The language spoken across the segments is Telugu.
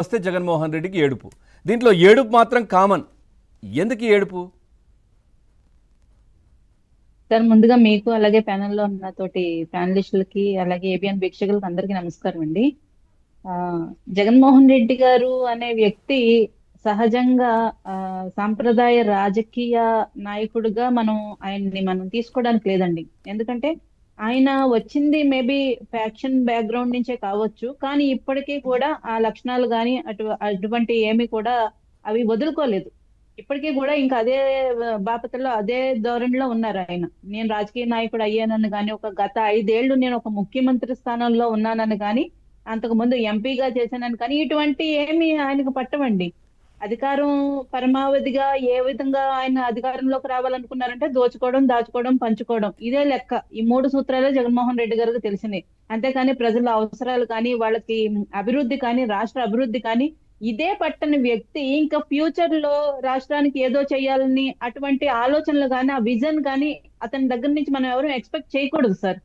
వస్తే జగన్మోహన్ రెడ్డికి ఏడుపు. దీంట్లో ఏడుపు మాత్రం కామన్. ఎందుకు ఈ ఏడుపు? సార్ ముందుగా మీకు అలాగే ప్యానెల్లో ఉన్న తోటి ప్యానలిస్టులకి అలాగే ఏబిఎన్ వీక్షకులకి అందరికీ నమస్కారం అండి. ఆ జగన్మోహన్ రెడ్డి గారు అనే వ్యక్తి సహజంగా సాంప్రదాయ రాజకీయ నాయకుడిగా మనం తీసుకోవడానికి లేదండి. ఎందుకంటే ఆయన వచ్చింది మేబీ ఫ్యాక్షన్ బ్యాక్గ్రౌండ్ నుంచే కావచ్చు, కానీ ఇప్పటికీ కూడా ఆ లక్షణాలు కానీ అటువంటి ఏమి కూడా అవి వదులుకోలేదు. ఇప్పటికీ కూడా ఇంకా అదే బాపతలో అదే ధోరణిలో ఉన్నారు ఆయన. నేను రాజకీయ నాయకుడు అయ్యానని కానీ, ఒక గత 5 ఏళ్లు నేను ఒక ముఖ్యమంత్రి స్థానంలో ఉన్నానని కానీ, అంతకు ముందు ఎంపీగా చేశానని కానీ, ఇటువంటి ఏమి ఆయనకు పట్టవండి. అధికారం పరమావధిగా ఏ విధంగా ఆయన అధికారంలోకి రావాలనుకున్నారంటే దోచుకోవడం, దాచుకోవడం, పంచుకోవడం, ఇదే లెక్క. ఈ 3 సూత్రాలే జగన్మోహన్ రెడ్డి గారికి తెలిసినాయి. అంతేకాని ప్రజల అవసరాలు కానీ, వాళ్ళకి అభివృద్ధి కానీ, రాష్ట్ర అభివృద్ధి కానీ ఇదే పట్టని వ్యక్తి ఇంకా ఫ్యూచర్ లో రాష్ట్రానికి ఏదో చేయాలని అటువంటి ఆలోచనలు కానీ, ఆ విజన్ కానీ అతని దగ్గర నుంచి మనం ఎవరు ఎక్స్పెక్ట్ చేయకూడదు సార్.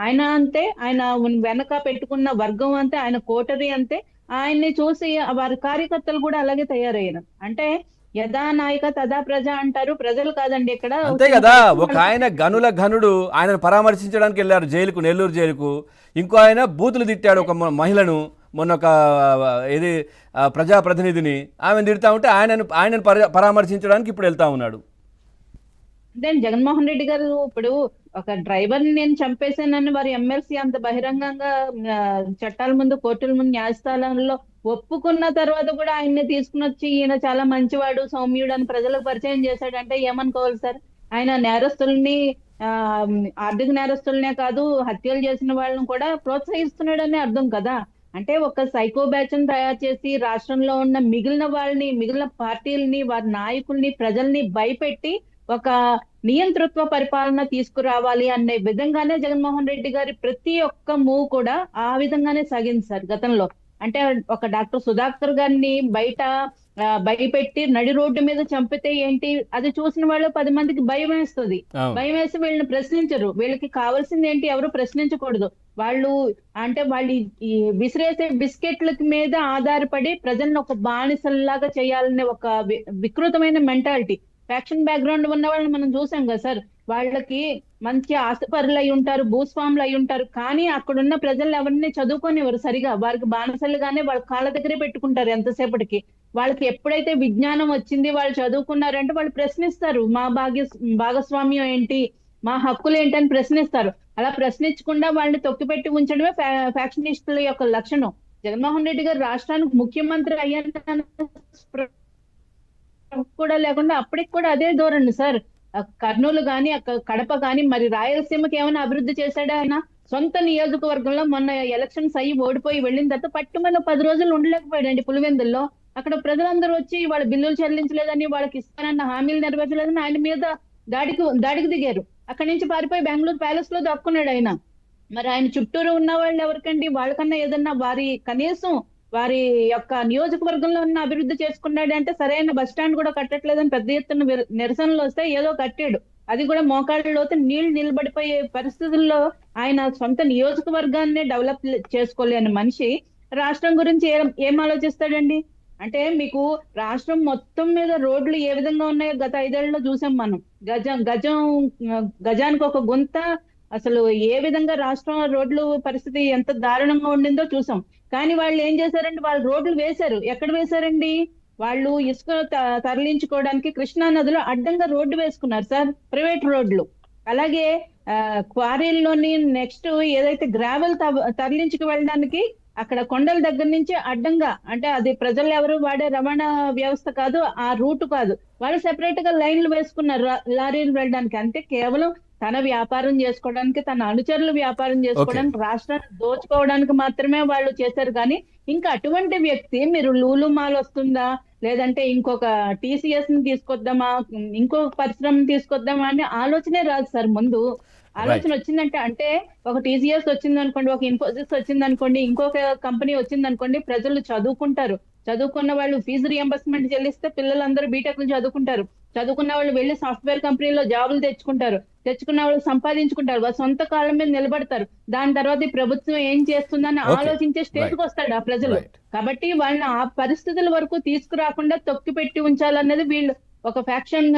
ఆయన అంతే, ఆయన వెనక పెట్టుకున్న వర్గం అంతే, ఆయన కోటరీ అంతే. ఆయన్ని చూసి వారి కార్యకర్తలు కూడా అలాగే తయారయ్యారు. అంటే యథా నాయక తదా ప్రజ అంటారు. ప్రజలు కాదండి ఇక్కడ. అంతే కదా. ఒక ఆయన గనుల ఘనుడు ఆయనను పరామర్శించడానికి వెళ్ళారు జైలుకు, నెల్లూరు జైలుకు. ఇంకో ఆయన బూతులు తిట్టాడు ఒక మహిళను, మొన్న ఒక ఏది ప్రజాప్రతినిధిని. ఆమెను తిడతా ఉంటే ఆయనను పరామర్శించడానికి ఇప్పుడు వెళ్తా ఉన్నాడు. అంటే జగన్మోహన్ రెడ్డి గారు ఇప్పుడు ఒక డ్రైవర్ ని నేను చంపేశానని వారి ఎమ్మెల్సీ అంత బహిరంగంగా చట్టాల ముందు, కోర్టుల ముందు, న్యాయస్థానాల్లో ఒప్పుకున్న తర్వాత కూడా ఆయన్ని తీసుకుని వచ్చి ఈయన చాలా మంచివాడు, సౌమ్యుడు అని ప్రజలకు పరిచయం చేశాడంటే ఏమనుకోవాలి సార్? ఆయన నేరస్తుల్ని, ఆ ఆర్థిక నేరస్తులనే కాదు, హత్యలు చేసిన వాళ్ళని కూడా ప్రోత్సహిస్తున్నాడని అర్థం కదా. అంటే ఒక సైకో బ్యాచ్ ని తయారు చేసి రాష్ట్రంలో ఉన్న మిగిలిన పార్టీలని, వారి నాయకుల్ని, ప్రజల్ని భయపెట్టి ఒక నియంతృత్వ పరిపాలన తీసుకురావాలి అనే విధంగానే జగన్మోహన్ రెడ్డి గారి ప్రతి ఒక్క మూవ్ కూడా ఆ విధంగానే సాగింది సార్ గతంలో. అంటే ఒక డాక్టర్ సుధాకర్ గారిని బయట భయపెట్టి నడి రోడ్డు మీద చంపితే ఏంటి, అది చూసిన వాళ్ళు 10 మందికి భయం వేస్తుంది. భయం వేసి వీళ్ళని ప్రశ్నించరు. వీళ్ళకి కావాల్సింది ఏంటి, ఎవరు ప్రశ్నించకూడదు. వాళ్ళు ఈ విసిరేసే బిస్కెట్ల మీద ఆధారపడి ప్రజలను ఒక బానిసల్లాగా చేయాలనే ఒక వికృతమైన మెంటాలిటీ. ఫ్యాక్షన్ బ్యాక్గ్రౌండ్ ఉన్న వాళ్ళని మనం చూసాం కదా సార్. వాళ్ళకి మంచి ఆస్తిపరులు అయి ఉంటారు, భూస్వాములు అయి ఉంటారు, కానీ అక్కడున్న ప్రజలు ఎవరిని చదువుకోనివ్వరు సరిగా. వారికి బానిసలుగానే వాళ్ళ కాళ్ళ దగ్గరే పెట్టుకుంటారు ఎంతసేపటికి. వాళ్ళకి ఎప్పుడైతే విజ్ఞానం వచ్చింది, వాళ్ళు చదువుకున్నారంటే వాళ్ళు ప్రశ్నిస్తారు. మా భాగస్వామ్యం ఏంటి, మా హక్కులు ఏంటి అని ప్రశ్నిస్తారు. అలా ప్రశ్నించకుండా వాళ్ళని తొక్కిపెట్టి ఉంచడమే ఫ్యాక్షనిస్టుల యొక్క లక్షణం. జగన్మోహన్ రెడ్డి గారు రాష్ట్రానికి ముఖ్యమంత్రి అయ్యాన కూడా లేకుండా అప్పటికి కూడా అదే ధోరణి సార్. కర్నూలు గాని, కడప గాని, మరి రాయలసీమకి ఏమైనా అభివృద్ధి చేశాడా ఆయన? సొంత నియోజకవర్గంలో మొన్న ఎలక్షన్స్ అయ్యి ఓడిపోయి వెళ్ళిన తర్వాత పట్టుమని 10 రోజులు ఉండలేకపోయాడండి పులివెందుల్లో. అక్కడ ప్రజలందరూ వచ్చి వాళ్ళ బిల్లులు చెల్లించలేదని, వాళ్ళకి ఇస్తానన్న హామీలు నెరవేర్చలేదని ఆయన మీద దాడికి దిగారు. అక్కడి నుంచి పారిపోయి బెంగళూరు ప్యాలెస్ లో దాక్కున్నాడు ఆయన. మరి ఆయన చుట్టూరు ఉన్న వాళ్ళు ఎవరికండి? వాళ్ళకన్నా ఏదన్నా కనీసం వారి యొక్క నియోజకవర్గంలో ఉన్న అభివృద్ధి చేసుకున్నాడు అంటే, సరైన బస్ స్టాండ్ కూడా కట్టట్లేదని పెద్ద ఎత్తున నిరసనలు వస్తే ఏదో కట్టాడు. అది కూడా మోకాళ్ళలోతో నీళ్లు నిలబడిపోయే పరిస్థితుల్లో ఆయన సొంత నియోజకవర్గాన్ని డెవలప్ చేసుకోలేని మనిషి రాష్ట్రం గురించి ఏం ఆలోచిస్తాడండి? అంటే మీకు రాష్ట్రం మొత్తం మీద రోడ్లు ఏ విధంగా ఉన్నాయో గత 5 ఏళ్లలో చూసాం మనం. గజానికి ఒక గుంత. అసలు ఏ విధంగా రాష్ట్రం రోడ్లు పరిస్థితి ఎంత దారుణంగా ఉండిందో చూసాం. కానీ వాళ్ళు ఏం చేశారంటే, వాళ్ళు రోడ్లు వేశారు. ఎక్కడ వేశారండి? వాళ్ళు ఇసుక తరలించుకోవడానికి కృష్ణా నదిలో అడ్డంగా రోడ్డు వేసుకున్నారు సార్, ప్రైవేట్ రోడ్లు. అలాగే క్వారీల్లోని నెక్స్ట్ ఏదైతే గ్రావెల్ తరలించుకు వెళ్ళడానికి అక్కడ కొండల దగ్గర నుంచి అడ్డంగా, అంటే అది ప్రజలు ఎవరు వాడే రవాణా వ్యవస్థ కాదు, ఆ రూట్ కాదు, వాళ్ళు సెపరేట్ గా లైన్లు వేసుకున్నారు లారీలు వెళ్ళడానికి. అంటే కేవలం తన వ్యాపారం చేసుకోవడానికి, తన అనుచరులు వ్యాపారం చేసుకోవడానికి, రాష్ట్రాన్ని దోచుకోవడానికి మాత్రమే వాళ్ళు చేశారు. కానీ ఇంకా అటువంటి వ్యక్తి మీరు లూలు మాల్ వస్తుందా, లేదంటే ఇంకొక టీసీఎస్ ని తీసుకొద్దామా, ఇంకొక పరిశ్రమను తీసుకొద్దామా అనే ఆలోచనే రాదు సార్. ముందు ఆలోచన వచ్చిందంటే, అంటే ఒక టీసీఎస్ వచ్చింది అనుకోండి, ఒక ఇన్ఫోసిస్ వచ్చింది అనుకోండి, ఇంకొక కంపెనీ వచ్చింది అనుకోండి, ప్రజలు చదువుకుంటారు. చదువుకున్న వాళ్ళు ఫీజు రియంబర్స్మెంట్ చెల్లిస్తే పిల్లలందరూ బీటెక్లు చదువుకుంటారు. చదువుకున్న వాళ్ళు వెళ్ళి సాఫ్ట్వేర్ కంపెనీలో జాబులు తెచ్చుకుంటారు. తెచ్చుకున్న వాళ్ళు సంపాదించుకుంటారు, వాళ్ళ సొంత కాళ్ళ మీద నిలబడతారు. దాని తర్వాత ఈ ప్రభుత్వం ఏం చేస్తుందని Okay. ఆలోచించే స్టేజ్కి Right. వస్తాడు ఆ ప్రజలు. Right. కాబట్టి వాళ్ళని ఆ పరిస్థితుల వరకు తీసుకురాకుండా తొక్కి పెట్టి ఉంచాలన్నది వీళ్ళు ఒక ఫ్యాక్షన్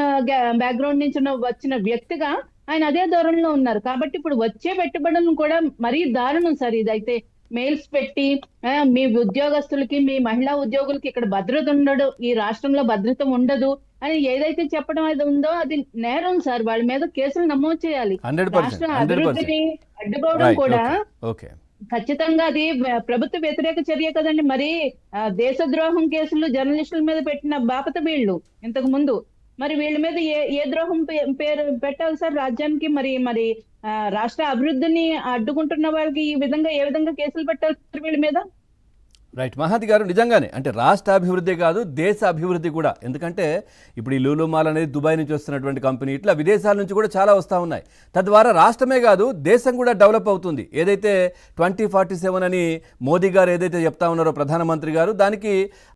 బ్యాక్గ్రౌండ్ నుంచి వచ్చిన వ్యక్తిగా ఆయన అదే ధోరణిలో ఉన్నారు. కాబట్టి ఇప్పుడు వచ్చే పెట్టుబడులను కూడా మరీ దారుణం సార్ ఇదైతే. మెయిల్స్ పెట్టి మీ ఉద్యోగస్తులకి, మీ మహిళా ఉద్యోగులకి ఇక్కడ భద్రత ఉండదు, ఈ రాష్ట్రంలో భద్రత ఉండదు అని ఏదైతే చెప్పడం అది ఉందో అది నేరం సార్. వాళ్ళ మీద కేసులు నమోదు చేయాలి. 100%. రాష్ట్ర 100%. అభివృద్ధిని అడ్డుకోవడం రైట్. కూడా ఓకే. ఖచ్చితంగా అది ప్రభుత్వ వ్యతిరేక చర్య కదండి. మరి దేశద్రోహం కేసులు జర్నలిస్టుల మీద పెట్టిన బాపత వీళ్ళు ఇంతకు ముందు. మరి వీళ్ళ మీద ఏ ద్రోహం పేరు పెట్టాలి సార్ రాజ్యానికి? మరి రాష్ట్ర అభివృద్ధిని అడ్డుకుంటున్న వాళ్ళకి ఈ విధంగా ఏ విధంగా కేసులు పెట్టాలి సార్ వీళ్ళ మీద? రైట్ మహాతి గారు, నిజంగానే అంటే రాష్ట్ర అభివృద్ధి కాదు దేశ అభివృద్ధి కూడా. ఎందుకంటే ఇప్పుడు ఈ లూలు మాల్ అనేది దుబాయ్ నుంచి వస్తున్నటువంటి కంపెనీ, ఇట్లా విదేశాల నుంచి కూడా చాలా వస్తూ ఉన్నాయి. తద్వారా రాష్ట్రమే కాదు దేశం కూడా డెవలప్ అవుతుంది. ఏదైతే 2047 అని మోదీ గారు ఏదైతే చెప్తా ఉన్నారో ప్రధానమంత్రి గారు, దానికి